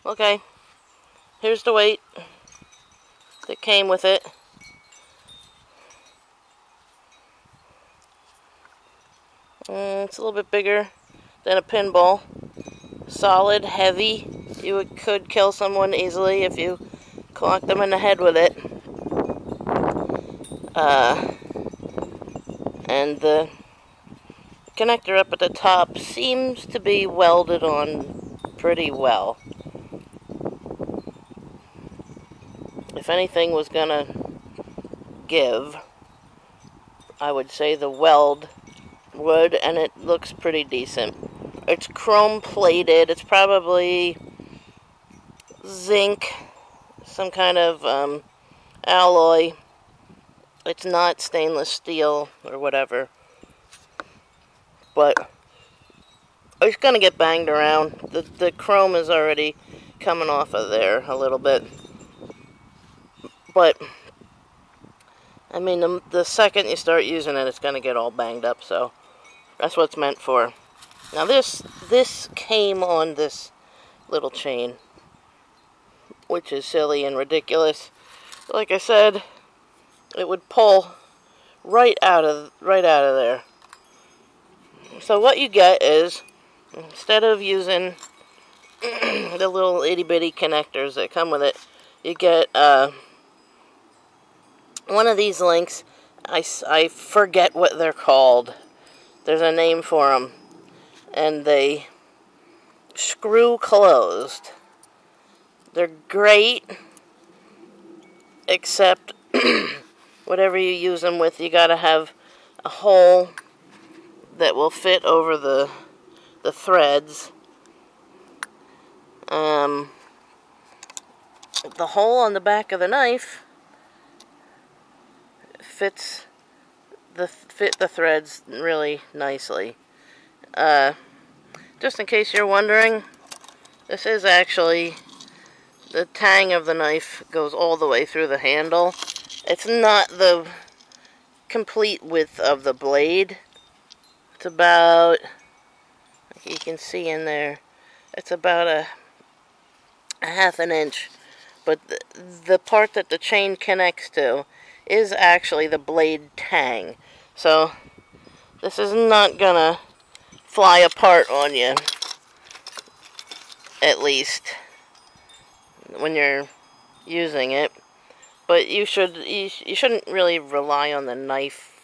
Okay, here's the weight that came with it. It's a little bit bigger than a pinball. Solid, heavy. You could kill someone easily if you clocked them in the head with it. And the connector up at the top seems to be welded on pretty well. If anything was gonna give, I would say the weld would, and it looks pretty decent. It's chrome plated. It's probably zinc, some kind of alloy. It's not stainless steel or whatever, but it's gonna get banged around. The chrome is already coming off of there a little bit, but I mean the second you start using it, it's gonna get all banged up. So that's what it's meant for. Now this came on this little chain, which is silly and ridiculous. Like I said, it would pull right out of there. So what you get is, instead of using the little itty bitty connectors that come with it, you get one of these links. I forget what they're called. There's a name for them, and they screw closed. They're great, except whatever you use them with, you gotta have a hole that will fit over the threads. The hole on the back of the knife fit the threads really nicely. Just in case you're wondering, this is actually, the tang of the knife goes all the way through the handle. It's not the complete width of the blade. It's about, like you can see in there, it's about a half an inch. But the part that the chain connects to is actually the blade tang. So this is not gonna fly apart on you, at least when you're using it. But you shouldn't really rely on the knife.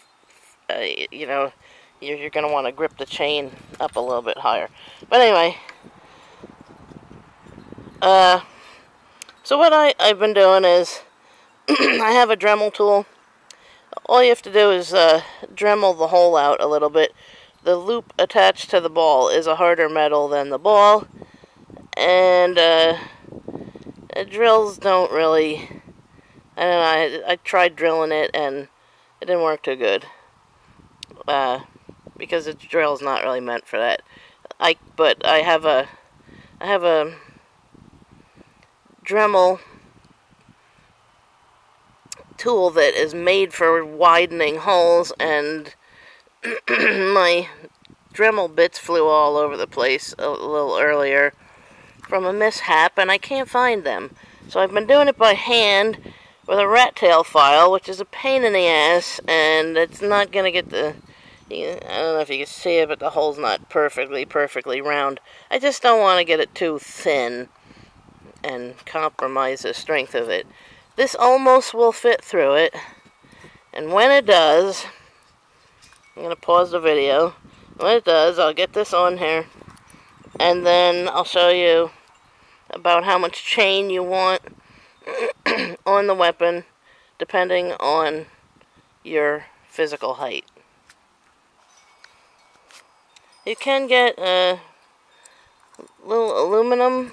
You know, you're gonna want to grip the chain up a little bit higher. But anyway, so what I've been doing is I have a Dremel tool. All you have to do is Dremel the hole out a little bit. The loop attached to the ball is a harder metal than the ball, and drills don't really. I don't know. I tried drilling it and it didn't work too good, because the drill's not really meant for that. But I have a Dremel tool that is made for widening holes, and my Dremel bits flew all over the place a little earlier from a mishap, and I can't find them. So I've been doing it by hand with a rat tail file, which is a pain in the ass, and it's not going to get the, I don't know if you can see it, but the hole's not perfectly round. I just don't want to get it too thin and compromise the strength of it. This almost will fit through it, and when it does, I'm going to pause the video. When it does, I'll get this on here, and then I'll show you about how much chain you want on the weapon, depending on your physical height. You can get little aluminum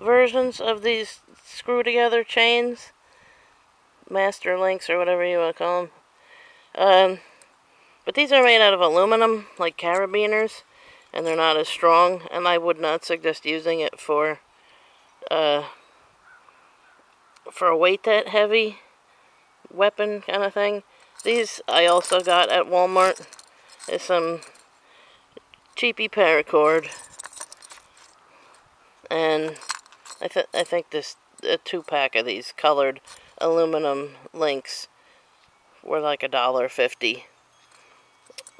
versions of these screw-together chains, master links or whatever you want to call them. But these are made out of aluminum, like carabiners, and they're not as strong, and I would not suggest using it for a weight that heavy weapon kind of thing. These I also got at Walmart. There's some cheapy paracord, and I think this a 2-pack of these colored aluminum links were like $1.50.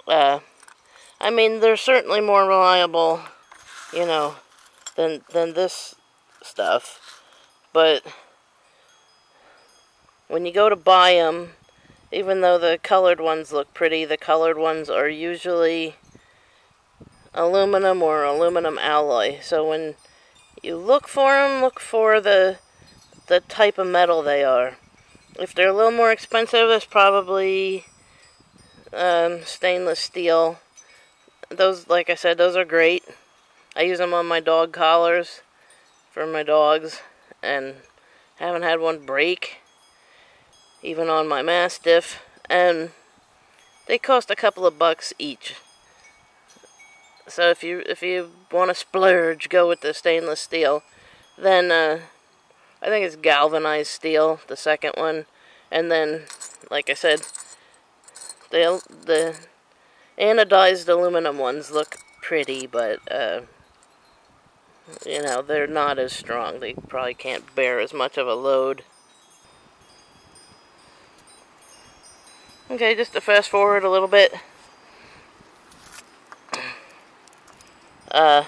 I mean, they're certainly more reliable, you know, than this stuff. But when you go to buy them, even though the colored ones look pretty, the colored ones are usually aluminum or aluminum alloy. So when you look for them, look for the type of metal they are. If they're a little more expensive, it's probably stainless steel. Those, like I said, those are great. I use them on my dog collars for my dogs, and haven't had one break, even on my Mastiff, and they cost a couple of bucks each. So if you want to splurge, go with the stainless steel. Then I think it's galvanized steel, the second one, and then, like I said, the anodized aluminum ones look pretty, but you know, they're not as strong. They probably can't bear as much of a load. Okay, just to fast forward a little bit. I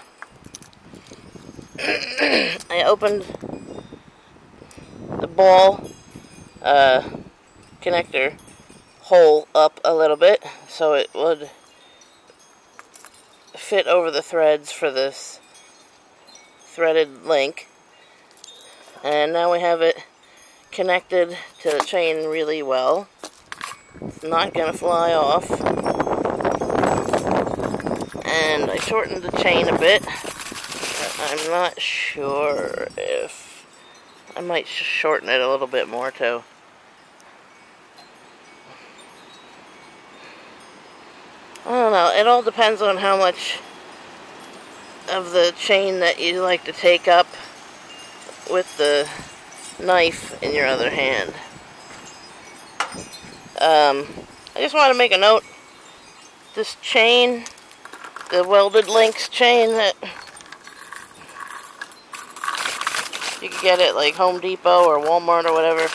opened the ball connector hole up a little bit so it would fit over the threads for this threaded link, and now we have it connected to the chain really well. It's not gonna fly off, and I shortened the chain a bit. I'm not sure if I might shorten it a little bit more too. I don't know, it all depends on how much of the chain that you like to take up with the knife in your other hand. I just want to make a note. This chain, the welded links chain that you can get at like Home Depot or Walmart or whatever,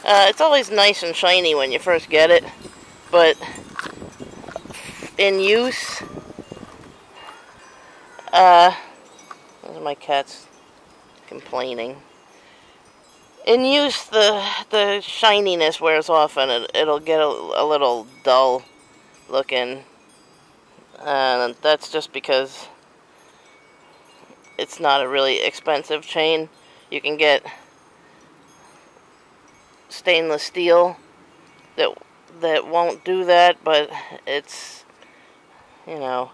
it's always nice and shiny when you first get it, but in use, those are my cats complaining. In use, the shininess wears off and it'll get a little dull looking. And that's just because it's not a really expensive chain. You can get stainless steel that won't do that, but it's, you know,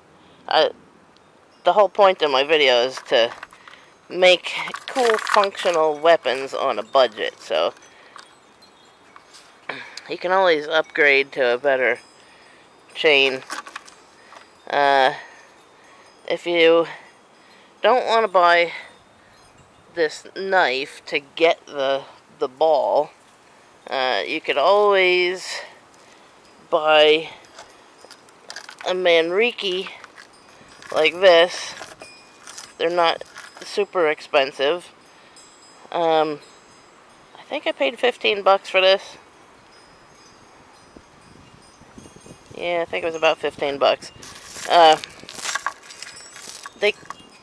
the whole point of my video is to make cool functional weapons on a budget, so you can always upgrade to a better chain. If you don't want to buy this knife to get the ball, you could always buy a manriki like this. They're not super expensive. I think I paid 15 bucks for this. Yeah, I think it was about 15 bucks.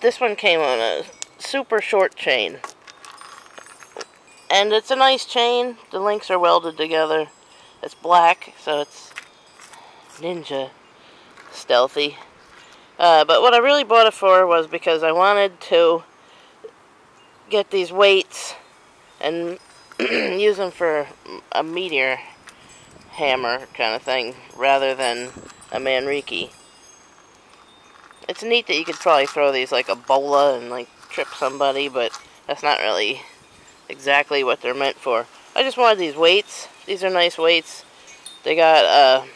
This one came on a super short chain. And it's a nice chain. The links are welded together. It's black, so it's ninja stealthy. But what I really bought it for was because I wanted to get these weights and use them for a meteor hammer kind of thing rather than a manriki. It's neat that you could probably throw these like a bola and like trip somebody, but that's not really exactly what they're meant for. I just wanted these weights. These are nice weights. They got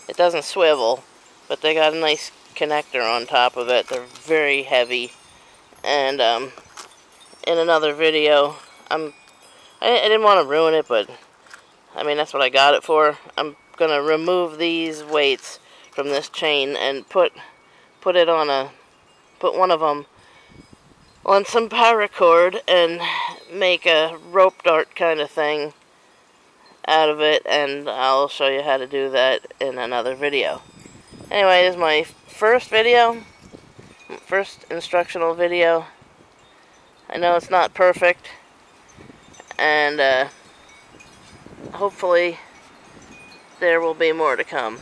it doesn't swivel, but they got a nice connector on top of it. They're very heavy. And in another video, I didn't want to ruin it, but I mean that's what I got it for. I'm gonna remove these weights from this chain and put it on a put one of them on some paracord and make a rope dart kind of thing out of it, and I'll show you how to do that in another video. Anyway, this is my first instructional video. I know it's not perfect, and hopefully there will be more to come.